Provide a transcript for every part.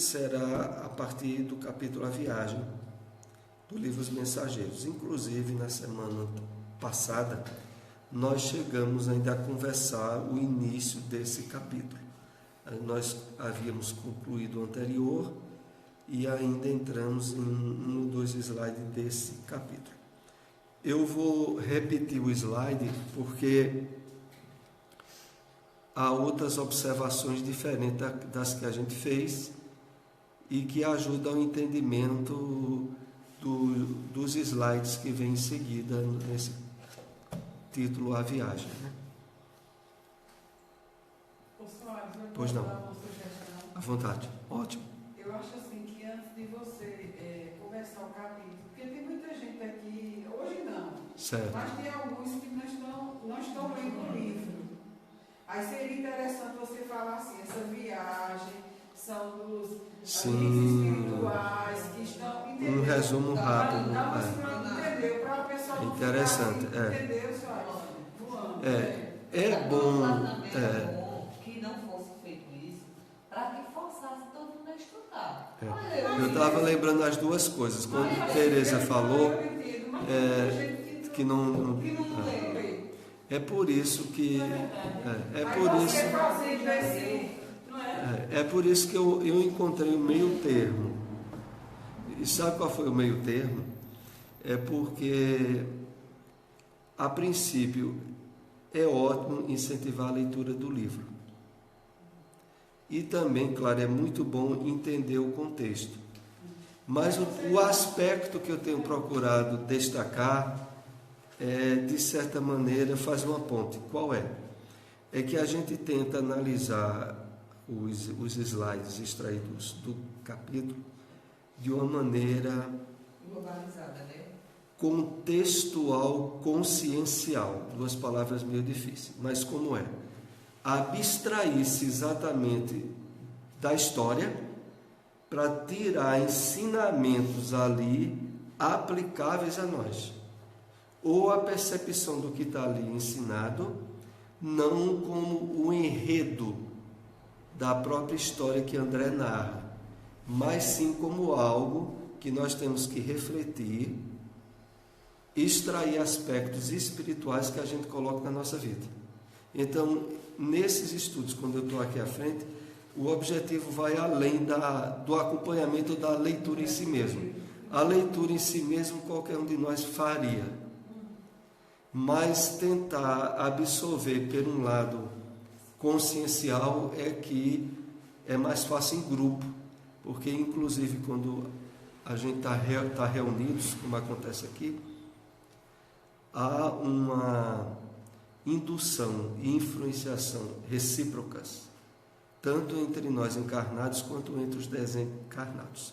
será a partir do capítulo A Viagem, do livro Os Mensageiros. Inclusive, na semana passada, nós chegamos ainda a conversar o início desse capítulo. Nós havíamos concluído o anterior e ainda entramos em um dos slides desse capítulo. Eu vou repetir o slide porque há outras observações diferentes das que a gente fez e que ajudam ao entendimento dos slides que vem em seguida nesse título A Viagem. Pois não. À vontade. Ótimo. Eu acho assim que antes de você começar o capítulo, porque tem muita gente aqui, hoje não, certo, mas tem alguns que não estão lendo o livro. Aí seria interessante você falar assim, essa viagem são dos espirituais que estão... Um resumo rápido. Entendeu? Para a pessoa não interessante. Entendeu, senhora? É bom... que não fosse feito isso, para que forçasse todo mundo a estudar. Eu estava lembrando as duas coisas. Quando Tereza falou que não é por isso que é por isso que eu encontrei o meio termo. E sabe qual foi o meio termo? É porque a princípio é ótimo incentivar a leitura do livro. E também, claro, é muito bom entender o contexto. Mas o aspecto que eu tenho procurado destacar de certa maneira, faz uma ponte. Qual é? É que a gente tenta analisar os slides extraídos do capítulo de uma maneira globalizada, né? Contextual, consciencial. Duas palavras meio difíceis, mas como é? Abstrair-se exatamente da história para tirar ensinamentos ali aplicáveis a nós. Ou a percepção do que está ali ensinado, não como o enredo da própria história que André narra, mas sim como algo que nós temos que refletir, extrair aspectos espirituais que a gente coloca na nossa vida. Então, nesses estudos, quando eu estou aqui à frente, o objetivo vai além do acompanhamento da leitura em si mesmo. A leitura em si mesmo qualquer um de nós faria, mas tentar absorver por um lado consciencial é que é mais fácil em grupo, porque inclusive quando a gente está reunidos, como acontece aqui, há uma indução e influenciação recíprocas, tanto entre nós encarnados quanto entre os desencarnados.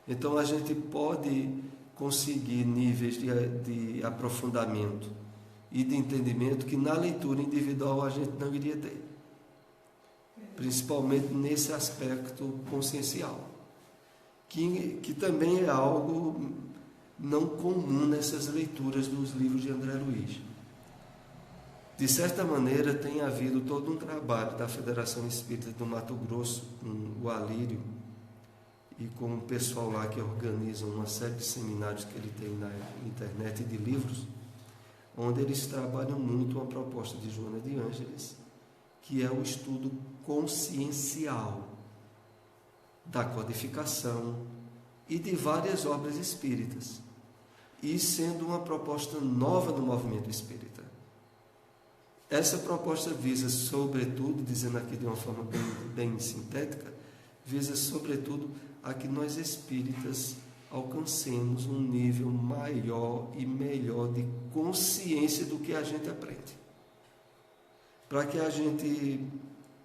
Então a gente pode conseguir níveis de aprofundamento e de entendimento que na leitura individual a gente não iria ter, principalmente nesse aspecto consciencial, que também é algo não comum nessas leituras dos livros de André Luiz. De certa maneira tem havido todo um trabalho da Federação Espírita do Mato Grosso, com o Alírio e com o pessoal lá que organiza uma série de seminários que ele tem na internet e de livros, onde eles trabalham muito uma proposta de Joana de Ângeles, que é o estudo consciencial da codificação e de várias obras espíritas, e sendo uma proposta nova do movimento espírita. Essa proposta visa, sobretudo, dizendo aqui de uma forma bem sintética, visa, sobretudo, a que nós espíritas alcancemos um nível maior e melhor de consciência do que a gente aprende. Para que a gente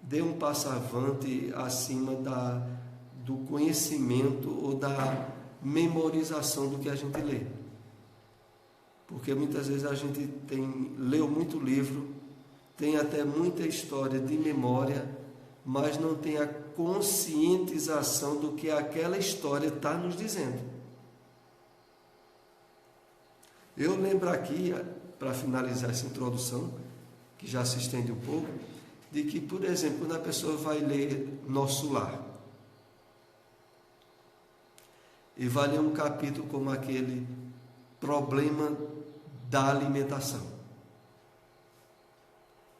dê um passo avante acima do conhecimento ou da memorização do que a gente lê. Porque muitas vezes a gente leu muito livro, tem até muita história de memória, mas não tem a conscientização do que aquela história está nos dizendo. Eu lembro aqui, para finalizar essa introdução, que já se estende um pouco, de que, por exemplo, quando a pessoa vai ler Nosso Lar, e vai ler um capítulo como aquele problema da alimentação.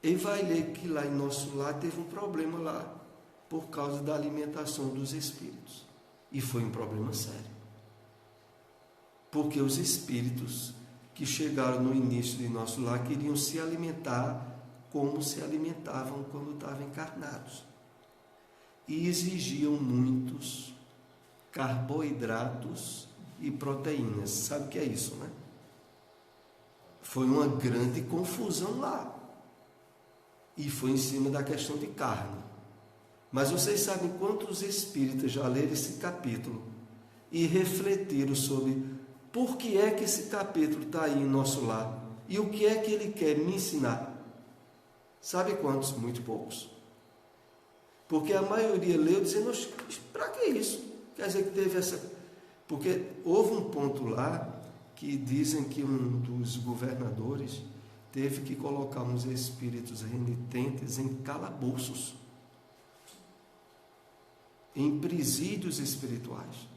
Ele vai ler que lá em nosso lar teve um problema lá, por causa da alimentação dos espíritos. E foi um problema sério. Porque os espíritos que chegaram no início de nosso lar queriam se alimentar como se alimentavam quando estavam encarnados. E exigiam muitos carboidratos e proteínas. Sabe o que é isso, né? Foi uma grande confusão lá. E foi em cima da questão de carne. Mas vocês sabem quantos espíritas já leram esse capítulo e refletiram sobre por que é que esse capítulo está aí em nosso lar e o que é que ele quer me ensinar? Sabe quantos? Muito poucos. Porque a maioria leu dizendo, para que isso? Quer dizer que teve essa... Porque houve um ponto lá que dizem que um dos governadores teve que colocar uns espíritos renitentes em calabouços, em presídios espirituais.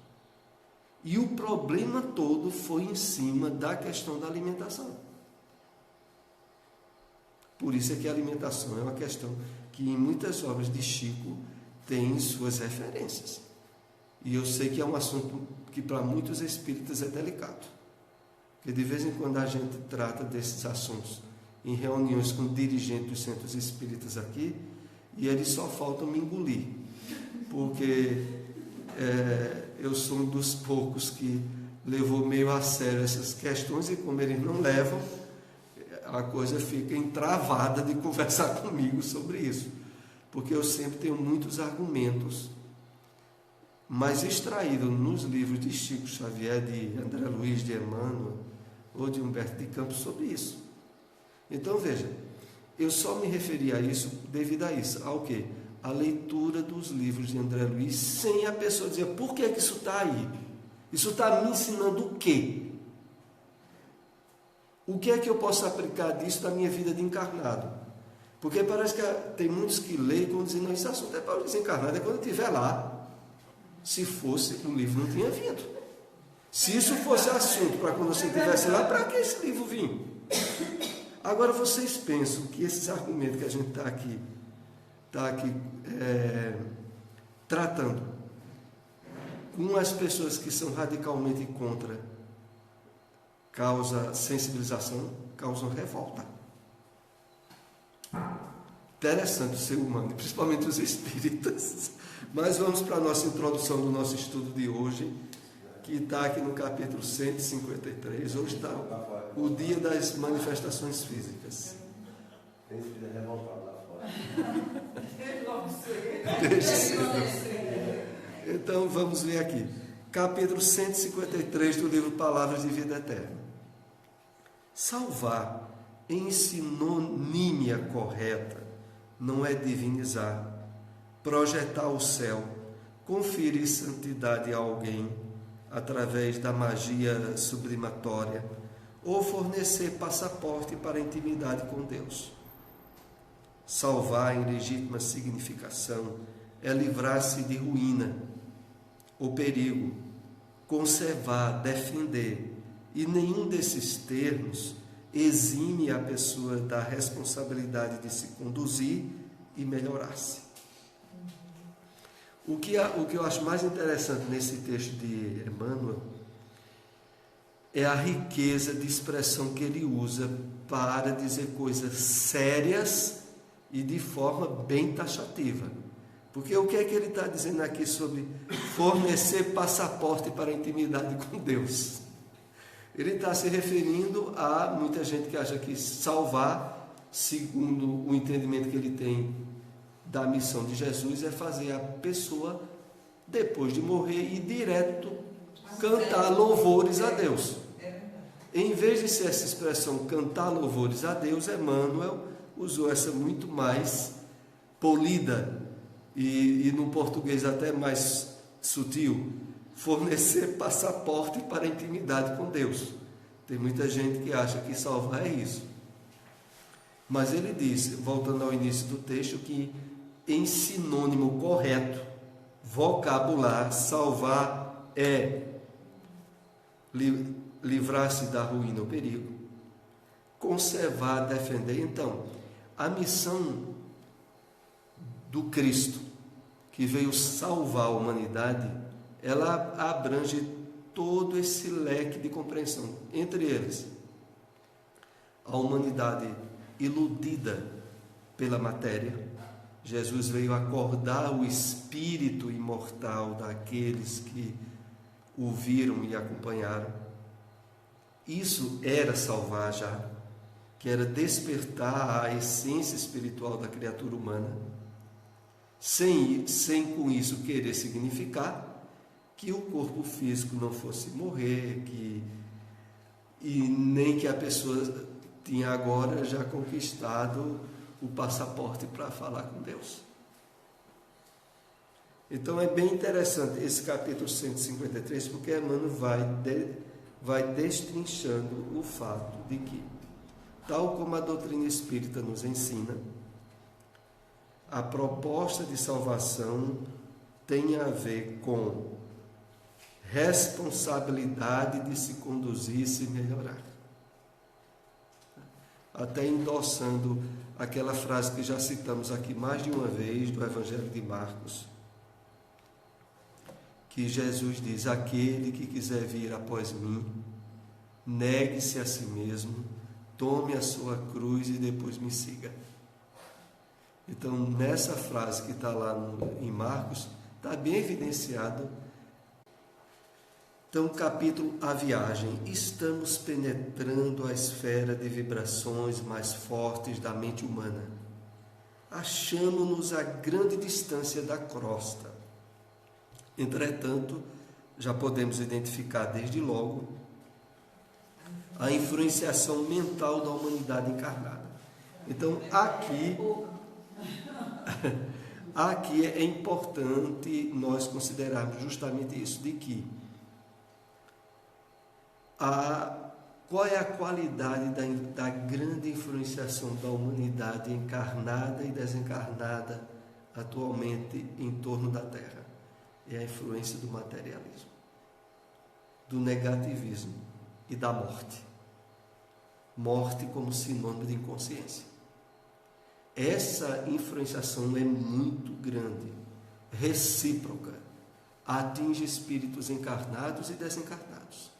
E o problema todo foi em cima da questão da alimentação. Por isso é que a alimentação é uma questão que em muitas obras de Chico tem suas referências. E eu sei que é um assunto que para muitos espíritas é delicado. Porque de vez em quando a gente trata desses assuntos em reuniões com dirigentes dos centros espíritas aqui, e eles só faltam me engolir. Porque eu sou um dos poucos que levou meio a sério essas questões, e como eles não levam, a coisa fica entravada de conversar comigo sobre isso, porque eu sempre tenho muitos argumentos, mas extraídos nos livros de Chico Xavier, de André Luiz, de Emmanuel ou de Humberto de Campos sobre isso. Então veja, eu só me referi a isso devido a isso, ao quê? A leitura dos livros de André Luiz, sem a pessoa dizer, por que é que isso está aí? Isso está me ensinando o quê? O que é que eu posso aplicar disso na minha vida de encarnado? Porque parece que tem muitos que leem quando dizem, não, esse assunto é para o desencarnado, é quando eu estiver lá. Se fosse, o livro não tinha vindo. Se isso fosse assunto para quando você estivesse lá, para que esse livro vir? Agora vocês pensam que esses argumentos que a gente está aqui tratando com as pessoas que são radicalmente contra, causa sensibilização, causam revolta. Interessante o ser humano, principalmente os espíritas. Mas vamos para a nossa introdução do nosso estudo de hoje, que está aqui no capítulo 153. Hoje está o dia das manifestações físicas. Tem espírito revoltado lá fora. Deixa ser. Então vamos ver aqui. Capítulo 153 do livro Palavras de Vida Eterna. Salvar em sinonímia correta não é divinizar, projetar o céu, conferir santidade a alguém através da magia sublimatória ou fornecer passaporte para a intimidade com Deus. Salvar em legítima significação é livrar-se de ruína ou perigo, conservar, defender, e nenhum desses termos exime a pessoa da responsabilidade de se conduzir e melhorar-se. O que eu acho mais interessante nesse texto de Emmanuel é a riqueza de expressão que ele usa para dizer coisas sérias e de forma bem taxativa. Porque o que é que ele está dizendo aqui sobre fornecer passaporte para a intimidade com Deus? Ele está se referindo a muita gente que acha que salvar, segundo o entendimento que ele tem da missão de Jesus, é fazer a pessoa, depois de morrer, ir direto cantar louvores a Deus. Em vez de ser essa expressão cantar louvores a Deus, Emmanuel usou essa muito mais polida e no português até mais sutil, fornecer passaporte para a intimidade com Deus. Tem muita gente que acha que salvar é isso. Mas ele disse, voltando ao início do texto, que em sinônimo correto, vocabular, salvar é livrar-se da ruína ou perigo, conservar, defender. Então, a missão do Cristo, que veio salvar a humanidade, ela abrange todo esse leque de compreensão. Entre eles, a humanidade iludida pela matéria. Jesus veio acordar o espírito imortal daqueles que o viram e acompanharam. Isso era salvar já, que era despertar a essência espiritual da criatura humana, sem com isso querer significar que o corpo físico não fosse morrer, e nem que a pessoa tinha agora já conquistado o passaporte para falar com Deus. Então é bem interessante esse capítulo 153, porque Emmanuel vai destrinchando o fato de que, tal como a doutrina espírita nos ensina, a proposta de salvação tem a ver com responsabilidade de se conduzir e se melhorar. Até endossando aquela frase que já citamos aqui mais de uma vez do Evangelho de Marcos, que Jesus diz: aquele que quiser vir após mim, negue-se a si mesmo, tome a sua cruz e depois me siga. Então, nessa frase que está lá em Marcos, está bem evidenciado. Então, capítulo A Viagem. Estamos penetrando a esfera de vibrações mais fortes da mente humana. Achamos-nos a grande distância da crosta. Entretanto, já podemos identificar desde logo a influenciação mental da humanidade encarnada. Então, aqui é importante nós considerarmos justamente isso, de que qual é a qualidade da grande influenciação da humanidade encarnada e desencarnada atualmente em torno da Terra? É a influência do materialismo, do negativismo e da morte. Morte como sinônimo de inconsciência. Essa influenciação é muito grande, recíproca, atinge espíritos encarnados e desencarnados.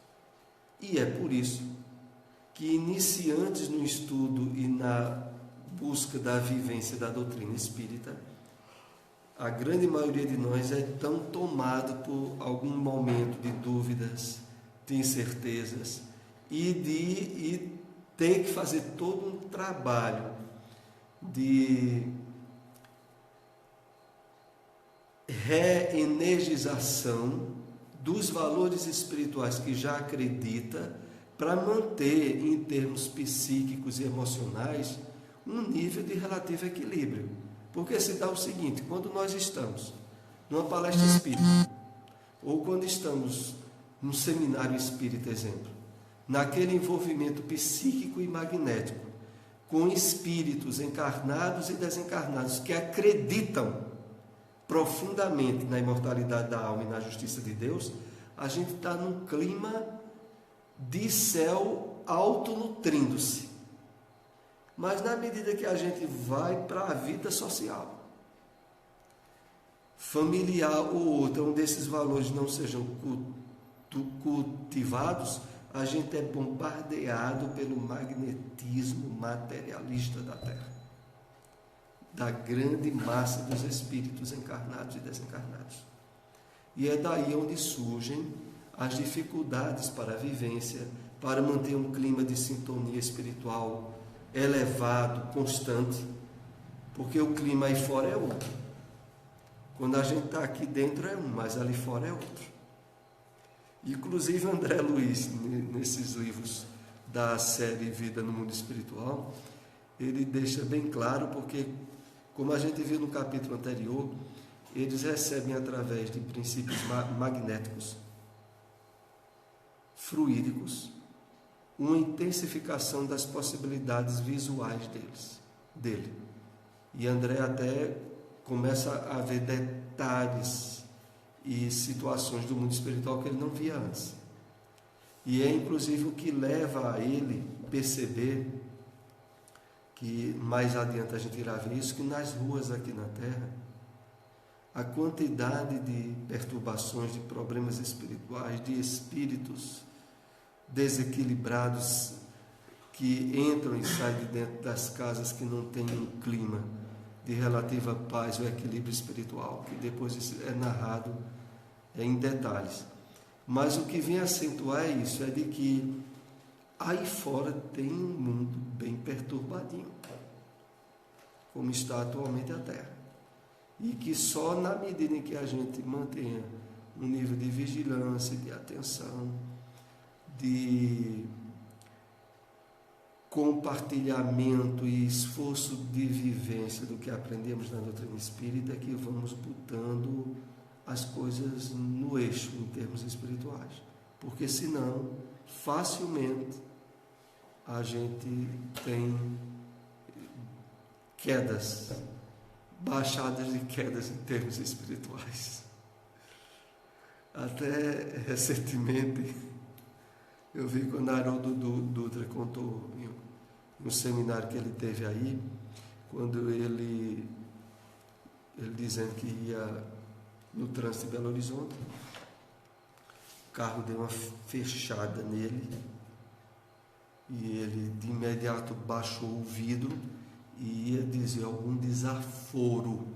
E é por isso que iniciantes no estudo e na busca da vivência da doutrina espírita, a grande maioria de nós é tão tomado por algum momento de dúvidas, de incertezas, e ter que fazer todo um trabalho de reenergização dos valores espirituais que já acredita, para manter, em termos psíquicos e emocionais, um nível de relativo equilíbrio. Porque se dá o seguinte: quando nós estamos numa palestra espírita, ou quando estamos num seminário espírita, exemplo, naquele envolvimento psíquico e magnético, com espíritos encarnados e desencarnados que acreditam profundamente na imortalidade da alma e na justiça de Deus, a gente está num clima de céu autonutrindo-se. Mas na medida que a gente vai para a vida social, familiar ou outra, onde esses valores não sejam cultivados, a gente é bombardeado pelo magnetismo materialista da Terra, da grande massa dos espíritos encarnados e desencarnados. E é daí onde surgem as dificuldades para a vivência, para manter um clima de sintonia espiritual elevado, constante, porque o clima aí fora é outro. Quando a gente está aqui dentro é um, mas ali fora é outro. Inclusive André Luiz, nesses livros da série Vida no Mundo Espiritual, ele deixa bem claro, porque, como a gente viu no capítulo anterior, eles recebem através de princípios magnéticos, fluídicos, uma intensificação das possibilidades visuais dele. E André até começa a ver detalhes e situações do mundo espiritual que ele não via antes. E é inclusive o que leva a ele perceber que mais adiante a gente irá ver isso, que nas ruas aqui na Terra, a quantidade de perturbações, de problemas espirituais, de espíritos desequilibrados que entram e saem de dentro das casas que não têm um clima de relativa paz ou equilíbrio espiritual, que depois isso é narrado em detalhes. Mas o que vem acentuar é isso, é de que aí fora tem um mundo bem perturbadinho, como está atualmente a Terra. E que só na medida em que a gente mantenha um nível de vigilância, de atenção, de compartilhamento e esforço de vivência do que aprendemos na doutrina espírita, que vamos botando as coisas no eixo em termos espirituais. Porque senão, facilmente, a gente tem quedas, baixadas de quedas em termos espirituais. Até recentemente, eu vi quando Haroldo Dutra contou em um seminário que ele teve aí, quando ele dizendo que ia no trânsito de Belo Horizonte, o carro deu uma fechada nele, e ele de imediato baixou o vidro e ia dizer algum desaforo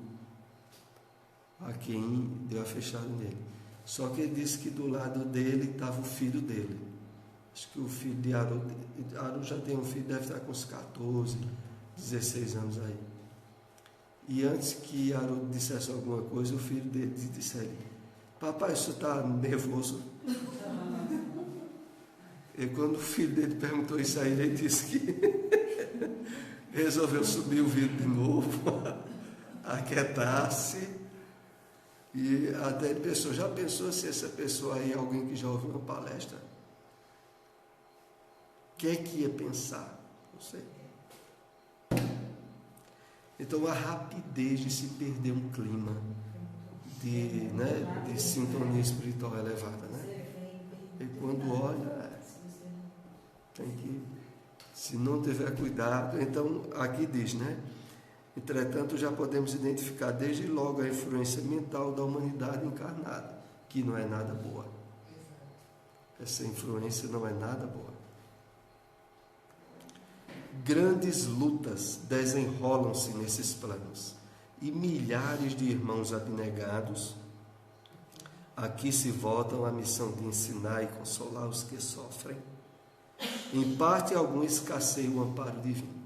a quem deu a fechada nele. Só que ele disse que do lado dele estava o filho dele. Acho que o filho de Haroldo já tem um filho, deve estar com uns 14, 16 anos aí. E antes que Haroldo dissesse alguma coisa, o filho dele disse a ele: papai, você está nervoso? E quando o filho dele perguntou isso a ele, ele disse que resolveu subir o vidro de novo, aquietar-se. E até ele pensou, já pensou se essa pessoa aí é alguém que já ouviu uma palestra? O que é que ia pensar? Não sei. Então a rapidez de se perder um clima de sintonia espiritual elevada, né? E quando olha, tem que, se não tiver cuidado, então aqui diz, né? Entretanto, já podemos identificar desde logo a influência mental da humanidade encarnada, que não é nada boa. Essa influência não é nada boa. Grandes lutas desenrolam-se nesses planos, e milhares de irmãos abnegados aqui se voltam à missão de ensinar e consolar os que sofrem. Em parte, algum escasseia o amparo divino.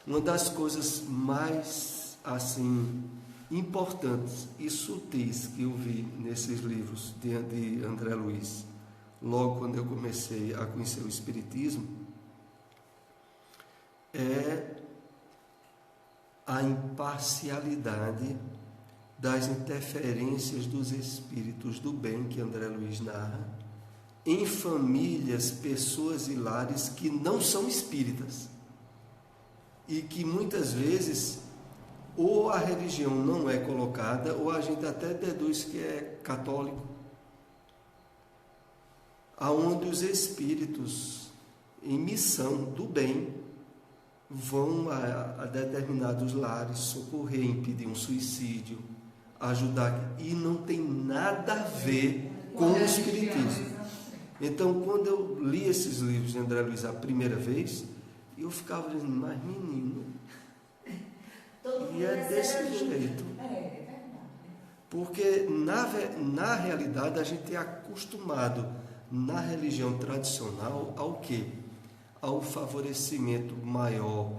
Uma das coisas mais, importantes e sutis que eu vi nesses livros de André Luiz, logo quando eu comecei a conhecer o Espiritismo, é a imparcialidade das interferências dos espíritos do bem que André Luiz narra em famílias, pessoas e lares que não são espíritas e que muitas vezes ou a religião não é colocada ou a gente até deduz que é católico, aonde os espíritos em missão do bem vão a determinados lares socorrer, impedir um suicídio, ajudar, e não tem nada a ver com o espiritismo. Então, quando eu li esses livros de André Luiz a primeira vez, eu ficava dizendo, mas menino, e é desse jeito. Porque na realidade a gente é acostumado na religião tradicional ao quê? Ao favorecimento maior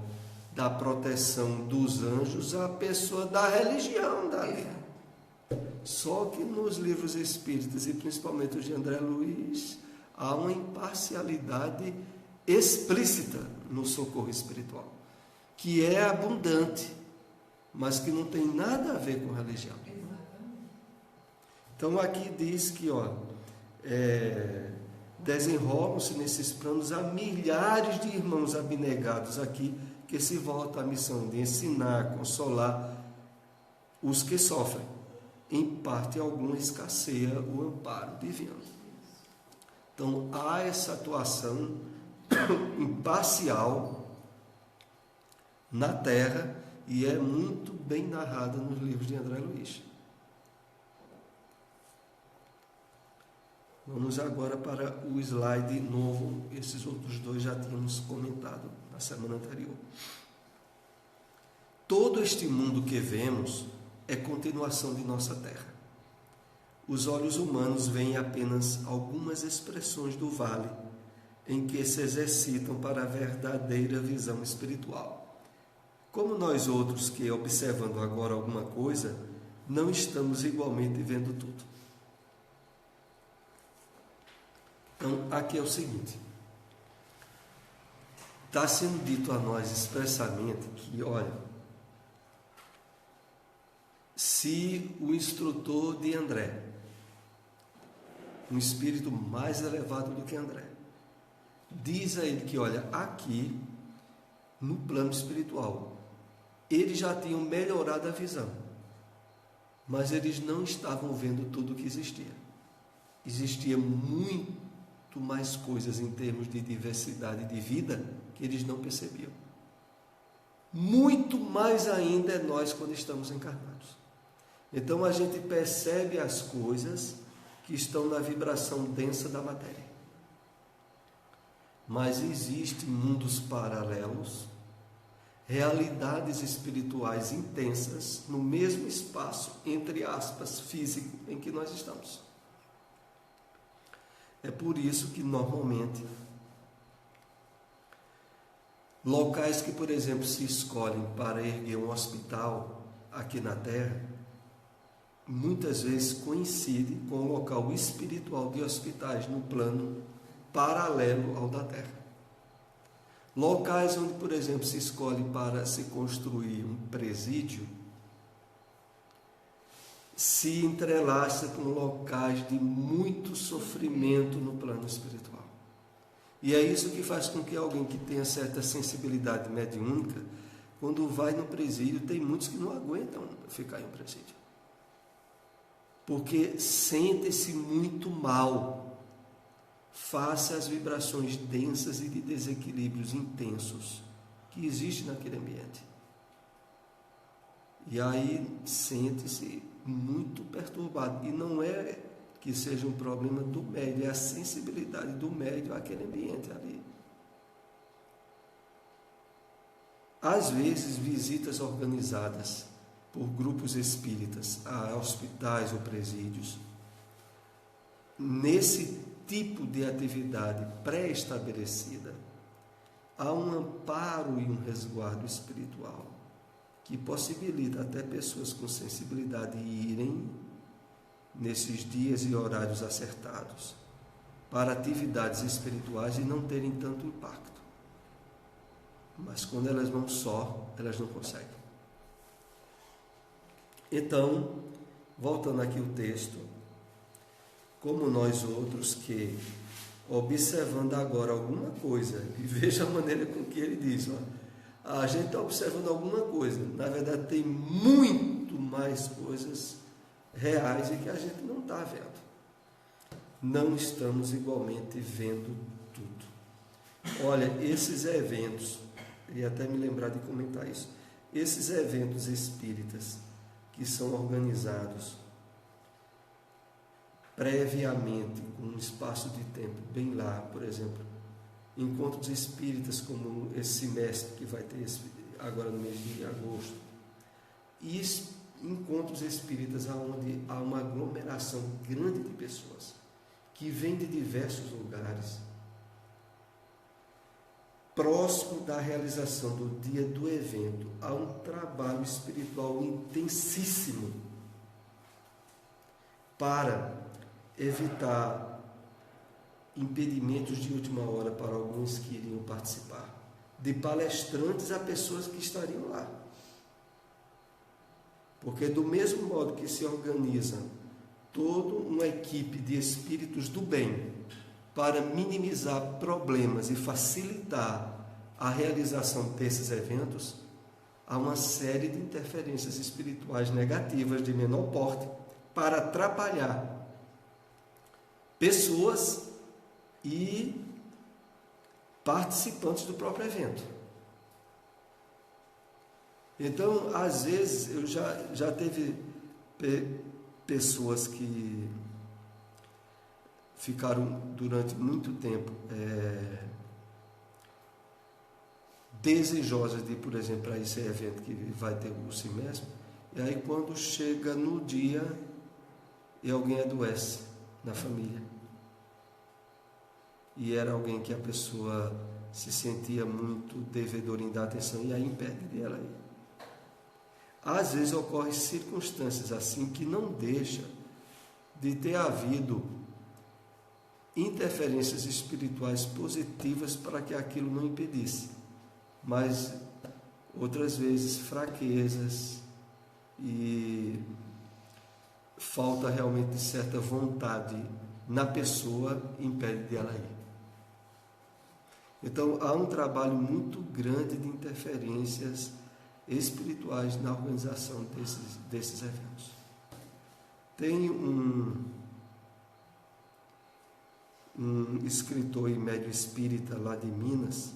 da proteção dos anjos à pessoa da religião dali. Só que nos livros espíritas, e principalmente os de André Luiz, há uma imparcialidade explícita no socorro espiritual, que é abundante, mas que não tem nada a ver com religião. Então aqui diz que desenrolam-se nesses planos a milhares de irmãos abnegados aqui que se voltam à missão de ensinar, consolar os que sofrem. Em parte alguma escasseia o amparo divino. Então, há essa atuação imparcial na Terra e é muito bem narrada nos livros de André Luiz. Vamos agora para o slide novo. Esses outros dois já tínhamos comentado na semana anterior. Todo este mundo que vemos é continuação de nossa Terra. Os olhos humanos veem apenas algumas expressões do vale em que se exercitam para a verdadeira visão espiritual. Como nós outros que, observando agora alguma coisa, não estamos igualmente vendo tudo. Então, aqui é o seguinte. Está sendo dito a nós expressamente que, olha, se o instrutor de André, um espírito mais elevado do que André, diz a ele que, olha, aqui, no plano espiritual, eles já tinham melhorado a visão, mas eles não estavam vendo tudo o que existia. Existia muito mais coisas em termos de diversidade de vida que eles não percebiam. Muito mais ainda é nós quando estamos encarnados. Então a gente percebe as coisas que estão na vibração densa da matéria. Mas existem mundos paralelos, realidades espirituais intensas no mesmo espaço, entre aspas, físico em que nós estamos. É por isso que normalmente locais que, por exemplo, se escolhem para erguer um hospital aqui na Terra, muitas vezes coincide com o local espiritual de hospitais no plano paralelo ao da Terra. Locais onde, por exemplo, se escolhe para se construir um presídio, se entrelaça com locais de muito sofrimento no plano espiritual. E é isso que faz com que alguém que tenha certa sensibilidade mediúnica, quando vai no presídio, tem muitos que não aguentam ficar em um presídio. Porque sentem-se muito mal face às vibrações densas e de desequilíbrios intensos que existem naquele ambiente. E aí sente-se muito perturbado. E não é que seja um problema do médium, é a sensibilidade do médium àquele ambiente ali. Às vezes, visitas organizadas por grupos espíritas a hospitais ou presídios, nesse tipo de atividade pré-estabelecida, há um amparo e um resguardo espiritual que possibilita até pessoas com sensibilidade irem nesses dias e horários acertados para atividades espirituais e não terem tanto impacto. Mas quando elas vão só, elas não conseguem. Então, voltando aqui o texto, como nós outros que, observando agora alguma coisa, e veja a maneira com que ele diz, a gente está observando alguma coisa, na verdade tem muito mais coisas reais e que a gente não está vendo. Não estamos igualmente vendo tudo. Olha, esses eventos, queria até me lembrar de comentar isso, esses eventos espíritas que são organizados previamente, com um espaço de tempo bem largo, por exemplo, encontros espíritas como esse semestre que vai ter agora no mês de agosto, e encontros espíritas onde há uma aglomeração grande de pessoas que vêm de diversos lugares, próximo da realização do dia do evento, há um trabalho espiritual intensíssimo para evitar impedimentos de última hora para alguns que iriam participar, de palestrantes a pessoas que estariam lá. Porque do mesmo modo que se organiza toda uma equipe de espíritos do bem para minimizar problemas e facilitar a realização desses eventos, há uma série de interferências espirituais negativas de menor porte para atrapalhar pessoas e participantes do próprio evento. Então, às vezes, eu já teve pessoas que ficaram durante muito tempo desejosas de, por exemplo, para esse evento que vai ter o semestre, e aí quando chega no dia e alguém adoece na família, e era alguém que a pessoa se sentia muito devedora em dar atenção, e aí impede dela ir. Às vezes ocorrem circunstâncias assim que não deixa de ter havido interferências espirituais positivas para que aquilo não impedisse, mas outras vezes fraquezas e falta realmente de certa vontade na pessoa impede dela ir. Então há um trabalho muito grande de interferências espirituais na organização desses eventos. Tem um escritor e médium espírita lá de Minas,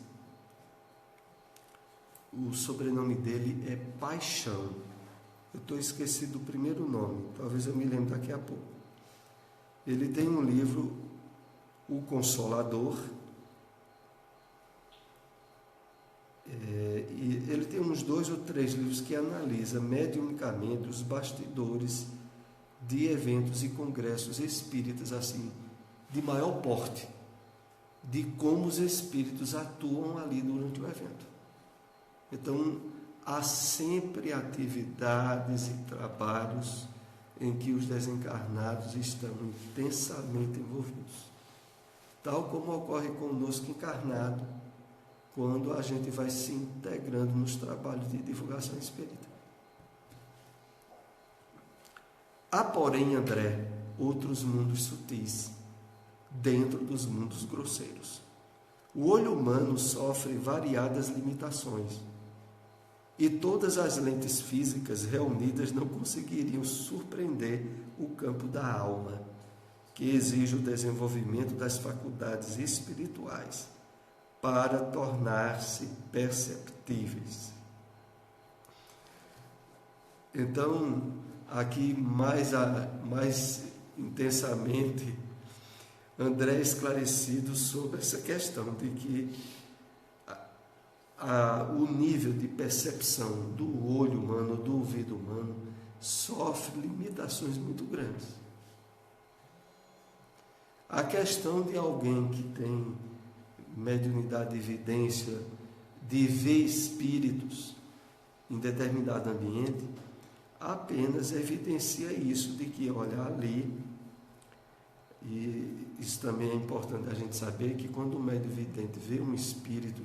o sobrenome dele é Paixão. Eu estou esquecido do primeiro nome, talvez eu me lembre daqui a pouco. Ele tem um livro, O Consolador, e ele tem uns 2 ou 3 livros que analisa mediunicamente os bastidores de eventos e congressos espíritas assim, de maior porte, de como os espíritos atuam ali durante o evento. Então, há sempre atividades e trabalhos em que os desencarnados estão intensamente envolvidos, tal como ocorre conosco encarnado, quando a gente vai se integrando nos trabalhos de divulgação espírita. Há, porém, André, outros mundos sutis, dentro dos mundos grosseiros. O olho humano sofre variadas limitações, e todas as lentes físicas reunidas não conseguiriam surpreender o campo da alma, que exige o desenvolvimento das faculdades espirituais para tornar-se perceptíveis. Então, aqui mais intensamente, André é esclarecido sobre essa questão de que o nível de percepção do olho humano, do ouvido humano, sofre limitações muito grandes. A questão de alguém que tem mediunidade de evidência, de ver espíritos em determinado ambiente, apenas evidencia isso, de que, olha, ali, e isso também é importante a gente saber, que quando o médium vidente vê um espírito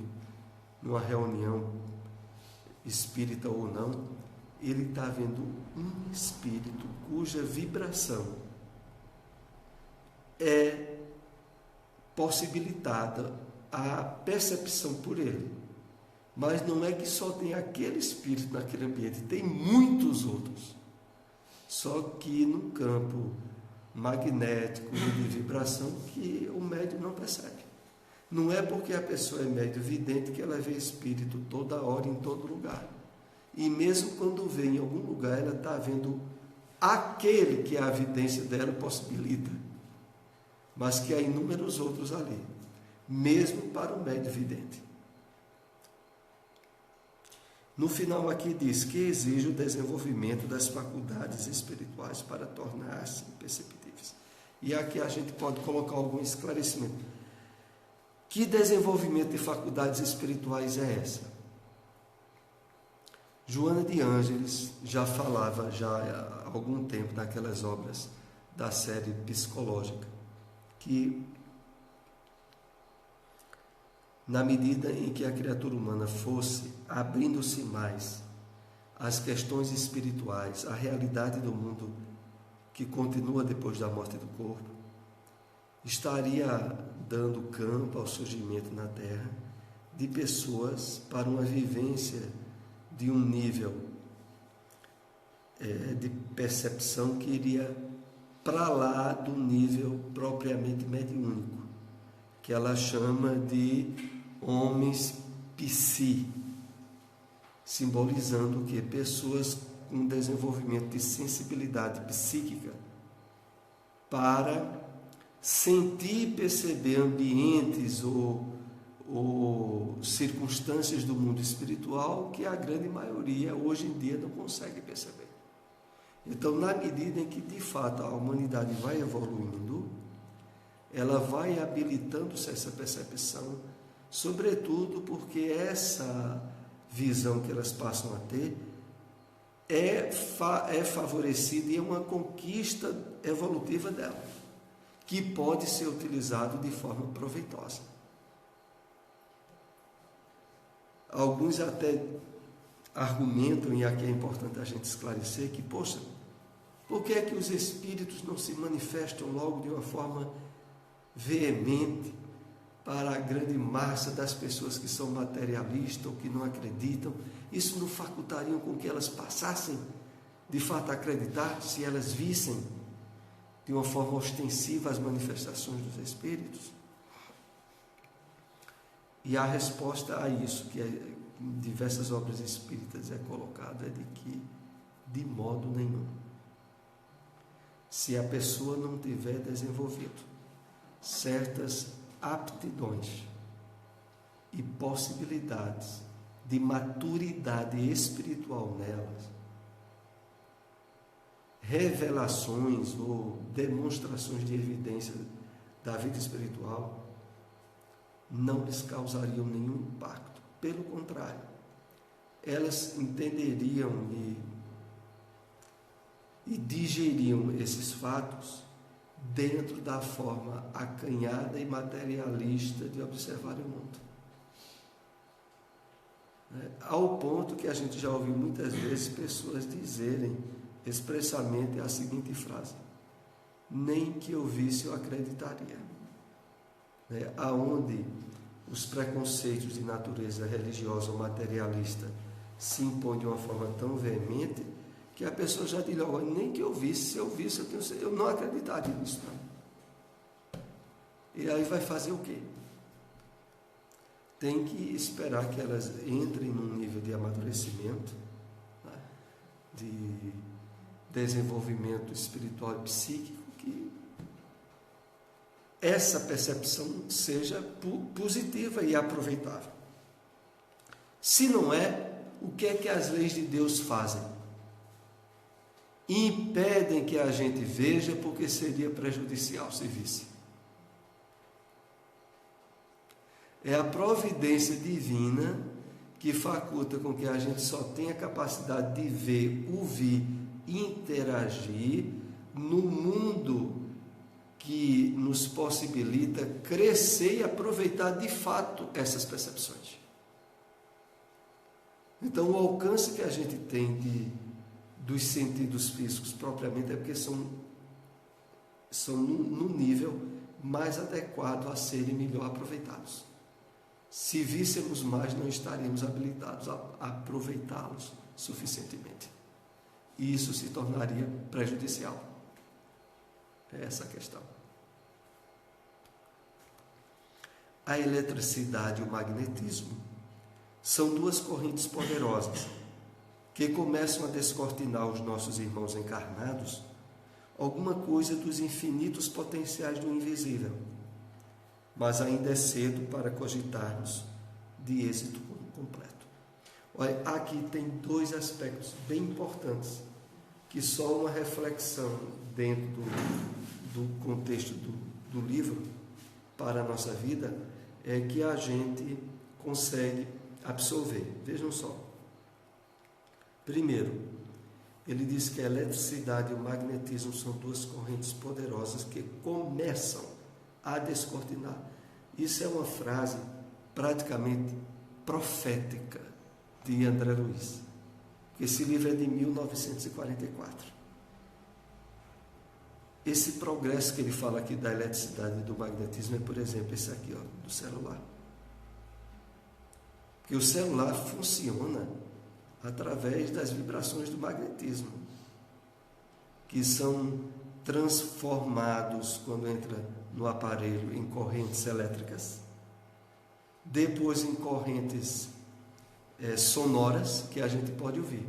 numa reunião espírita ou não, ele está vendo um espírito cuja vibração é possibilitada a percepção por ele. Mas não é que só tem aquele espírito naquele ambiente, tem muitos outros. Só que no campo magnético e de vibração que o médium não percebe. Não é porque a pessoa é médium vidente que ela vê espírito toda hora, em todo lugar. E mesmo quando vê em algum lugar, ela está vendo aquele que a evidência dela possibilita, mas que há inúmeros outros ali, mesmo para o médium vidente. No final aqui diz que exige o desenvolvimento das faculdades espirituais para tornar-se perceptíveis. E aqui a gente pode colocar algum esclarecimento. Que desenvolvimento de faculdades espirituais é essa? Joana de Ângeles já falava há algum tempo naquelas obras da série psicológica, que na medida em que a criatura humana fosse abrindo-se mais às questões espirituais, à realidade do mundo que continua depois da morte do corpo, estaria dando campo ao surgimento na Terra de pessoas para uma vivência de um nível de percepção que iria para lá do nível propriamente mediúnico. que ela chama de homens psi, simbolizando o quê? Pessoas com desenvolvimento de sensibilidade psíquica para sentir e perceber ambientes ou circunstâncias do mundo espiritual que a grande maioria hoje em dia não consegue perceber. Então, na medida em que de fato a humanidade vai evoluindo, ela vai habilitando-se a essa percepção, sobretudo porque essa visão que elas passam a ter é favorecida e é uma conquista evolutiva dela, que pode ser utilizado de forma proveitosa. Alguns até argumentam, e aqui é importante a gente esclarecer, que, poxa, por que é que os espíritos não se manifestam logo de uma forma veemente para a grande massa das pessoas que são materialistas ou que não acreditam? Isso não facultaria com que elas passassem de fato a acreditar, se elas vissem de uma forma ostensiva as manifestações dos espíritos? E a resposta a isso, que em diversas obras espíritas é colocada, é de que de modo nenhum. Se a pessoa não tiver desenvolvido certas aptidões e possibilidades de maturidade espiritual nelas, revelações ou demonstrações de evidência da vida espiritual não lhes causariam nenhum impacto. Pelo contrário, elas entenderiam e digeriam esses fatos dentro da forma acanhada e materialista de observar o mundo. Ao ponto que a gente já ouviu muitas vezes pessoas dizerem expressamente a seguinte frase: nem que eu visse eu acreditaria. Aonde os preconceitos de natureza religiosa ou materialista se impõem de uma forma tão veemente que a pessoa já diz logo: nem que eu visse, se eu visse eu não acreditaria nisso não. E aí vai fazer o quê? Tem que esperar que elas entrem num nível de amadurecimento, né, de desenvolvimento espiritual e psíquico, que essa percepção seja positiva e aproveitável. Se não é, o que é que as leis de Deus fazem? Impedem que a gente veja, porque seria prejudicial se visse. É a providência divina que faculta com que a gente só tenha capacidade de ver, ouvir, interagir no mundo que nos possibilita crescer e aproveitar de fato essas percepções. Então, o alcance que a gente tem dos sentidos físicos propriamente é porque são no nível mais adequado a serem melhor aproveitados. Se víssemos mais, não estaríamos habilitados a aproveitá-los suficientemente. E isso se tornaria prejudicial. É essa a questão. A eletricidade e o magnetismo são duas correntes poderosas que começam a descortinar os nossos irmãos encarnados alguma coisa dos infinitos potenciais do invisível, mas ainda é cedo para cogitarmos de êxito completo. Olha, aqui tem dois aspectos bem importantes que só uma reflexão dentro do contexto do livro para a nossa vida é que a gente consegue absorver. Vejam só. Primeiro, ele diz que a eletricidade e o magnetismo são duas correntes poderosas que começam a descortinar. Isso é uma frase praticamente profética de André Luiz. Esse livro é de 1944. Esse progresso que ele fala aqui da eletricidade e do magnetismo é, por exemplo, esse aqui, do celular. Porque o celular funciona através das vibrações do magnetismo, que são transformados, quando entra no aparelho, em correntes elétricas, depois em correntes sonoras, que a gente pode ouvir.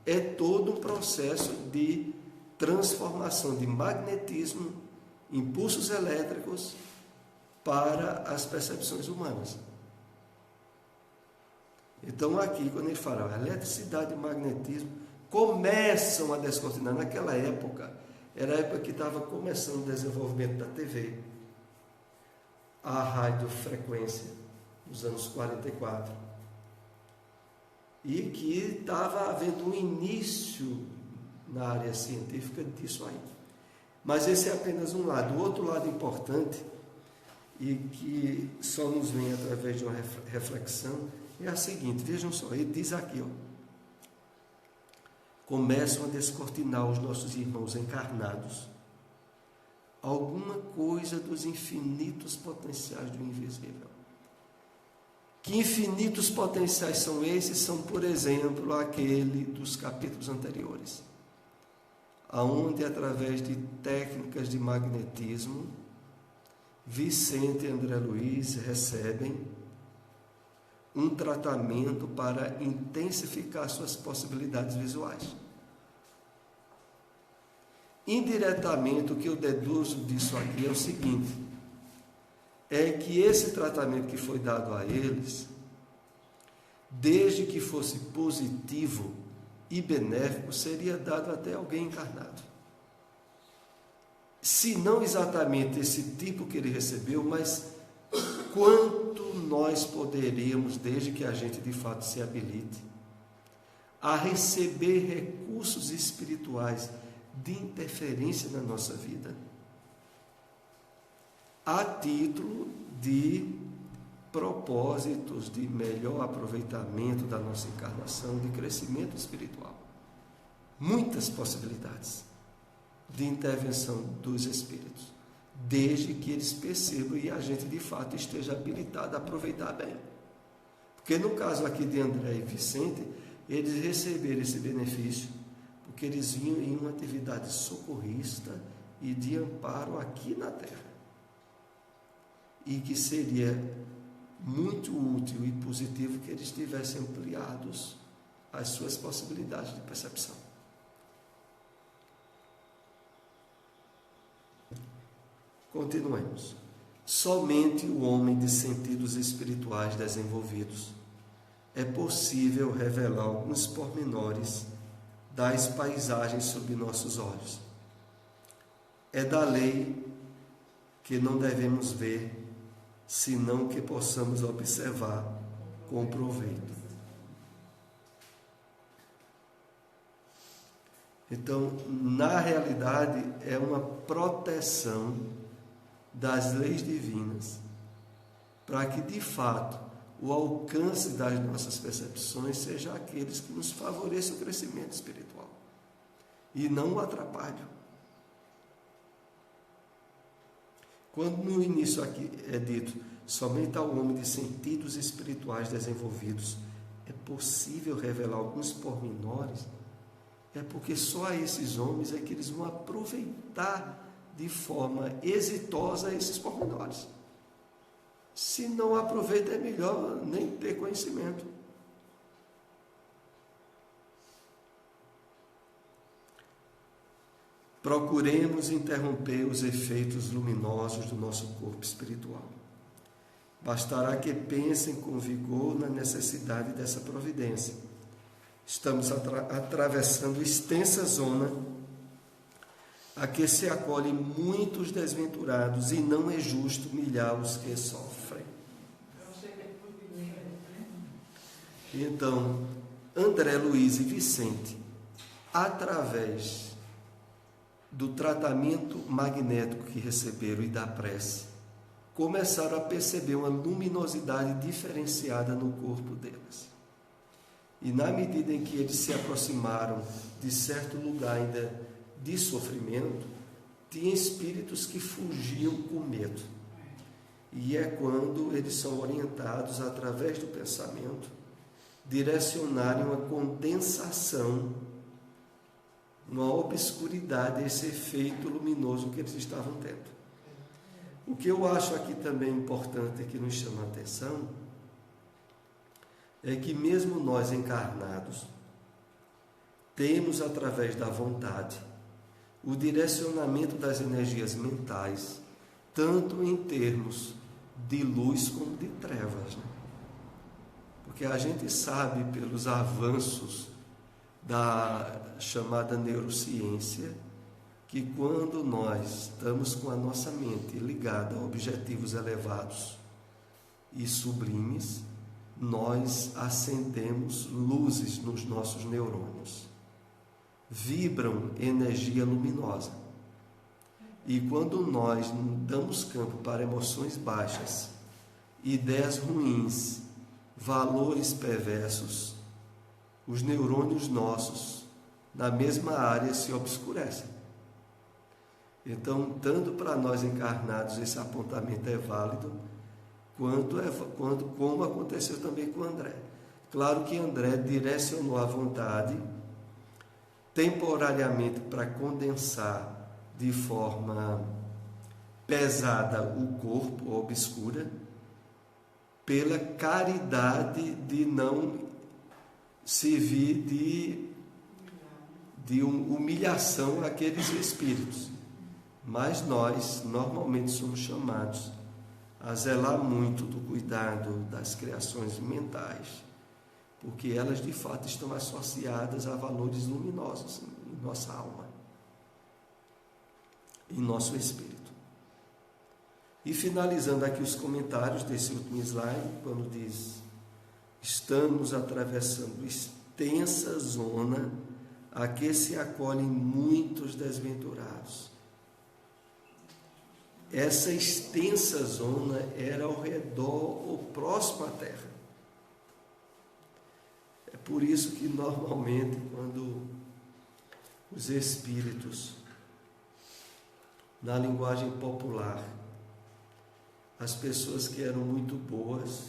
É todo um processo de transformação de magnetismo, impulsos elétricos, para as percepções humanas. Então aqui, quando ele fala a eletricidade e o magnetismo começam a descortinar, naquela época, era a época que estava começando o desenvolvimento da TV, a radiofrequência, nos anos 44, e que estava havendo um início na área científica disso aí. Mas esse é apenas um lado. O outro lado importante, e que só nos vem através de uma reflexão, é a seguinte, vejam só, ele diz aqui, ó, começam a descortinar os nossos irmãos encarnados alguma coisa dos infinitos potenciais do invisível. Que infinitos potenciais são esses? São, por exemplo, aquele dos capítulos anteriores, aonde, através de técnicas de magnetismo, Vicente e André Luiz recebem um tratamento para intensificar suas possibilidades visuais. Indiretamente, o que eu deduzo disso aqui é o seguinte, é que esse tratamento que foi dado a eles, desde que fosse positivo e benéfico, seria dado até alguém encarnado. Se não exatamente esse tipo que ele recebeu, mas quanto nós poderíamos, desde que a gente de fato se habilite, a receber recursos espirituais de interferência na nossa vida, a título de propósitos de melhor aproveitamento da nossa encarnação, de crescimento espiritual. Muitas possibilidades de intervenção dos espíritos, desde que eles percebam e a gente de fato esteja habilitado a aproveitar bem. Porque no caso aqui de André e Vicente, eles receberam esse benefício porque eles vinham em uma atividade socorrista e de amparo aqui na Terra, e que seria muito útil e positivo que eles tivessem ampliados as suas possibilidades de percepção. Continuemos. Somente o homem de sentidos espirituais desenvolvidos é possível revelar alguns pormenores das paisagens sob nossos olhos. É da lei que não devemos ver, senão que possamos observar com proveito. Então, na realidade, é uma proteção das leis divinas, para que, de fato, o alcance das nossas percepções seja aqueles que nos favoreçam o crescimento espiritual, e não o atrapalham. Quando no início aqui é dito, somente ao homem de sentidos espirituais desenvolvidos é possível revelar alguns pormenores, é porque só a esses homens é que eles vão aproveitar de forma exitosa esses pormenores. Se não aproveita, é melhor nem ter conhecimento. Procuremos interromper os efeitos luminosos do nosso corpo espiritual. Bastará que pensem com vigor na necessidade dessa providência. Estamos atravessando extensa zona a que se acolhem muitos desventurados, e não é justo humilhar os que sofrem. Então, André Luiz e Vicente, através do tratamento magnético que receberam e da prece, começaram a perceber uma luminosidade diferenciada no corpo deles. E na medida em que eles se aproximaram de certo lugar ainda de sofrimento, tinha espíritos que fugiam com medo. E é quando eles são orientados, através do pensamento, direcionarem uma condensação uma obscuridade a esse efeito luminoso que eles estavam tendo. O que eu acho aqui também importante, que nos chama a atenção, é que mesmo nós encarnados, temos através da vontade o direcionamento das energias mentais, tanto em termos de luz como de trevas, né? Porque a gente sabe pelos avanços da chamada neurociência que quando nós estamos com a nossa mente ligada a objetivos elevados e sublimes, nós acendemos luzes nos nossos neurônios, vibram energia luminosa. E quando nós damos campo para emoções baixas, ideias ruins, valores perversos, os neurônios nossos na mesma área se obscurecem. Então, tanto para nós encarnados esse apontamento é válido, como aconteceu também com André. Claro que André direcionou a vontade temporariamente para condensar de forma pesada o corpo obscura, pela caridade de não servir de humilhação àqueles espíritos. Mas nós normalmente somos chamados a zelar muito do cuidado das criações mentais, porque elas de fato estão associadas a valores luminosos em nossa alma, em nosso espírito. E finalizando aqui os comentários desse último slide, quando diz: estamos atravessando extensa zona a que se acolhem muitos desventurados. Essa extensa zona era ao redor ou próximo à Terra. É por isso que normalmente quando os espíritos, na linguagem popular, as pessoas que eram muito boas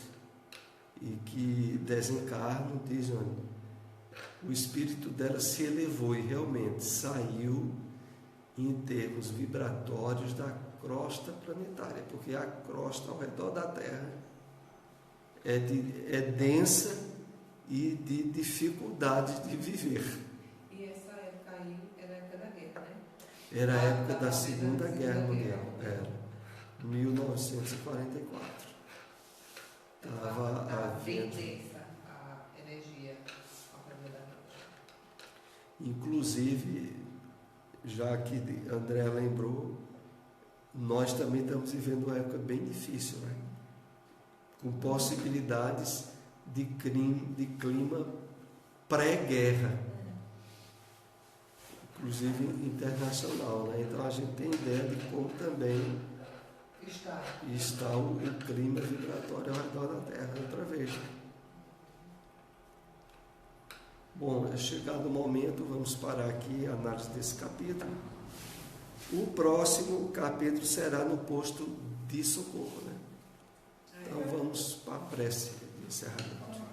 e que desencarnam, dizem: o espírito dela se elevou e realmente saiu em termos vibratórios da crosta planetária, porque a crosta ao redor da Terra é densa e de dificuldades de viver. E essa época aí era a época da guerra, né? Era a época da Segunda Guerra Mundial, era 1944. Estava bem densa a energia ao redor da noite. Inclusive, já que André lembrou, nós também estamos vivendo uma época bem difícil, né? Com possibilidades de clima pré-guerra, inclusive internacional, né? Então a gente tem ideia de como também está o clima vibratório ao redor da Terra outra vez. Bom, é chegado o momento, vamos parar aqui a análise desse capítulo. O próximo capítulo será no posto de socorro, né? Então vamos para a prece de encerramento.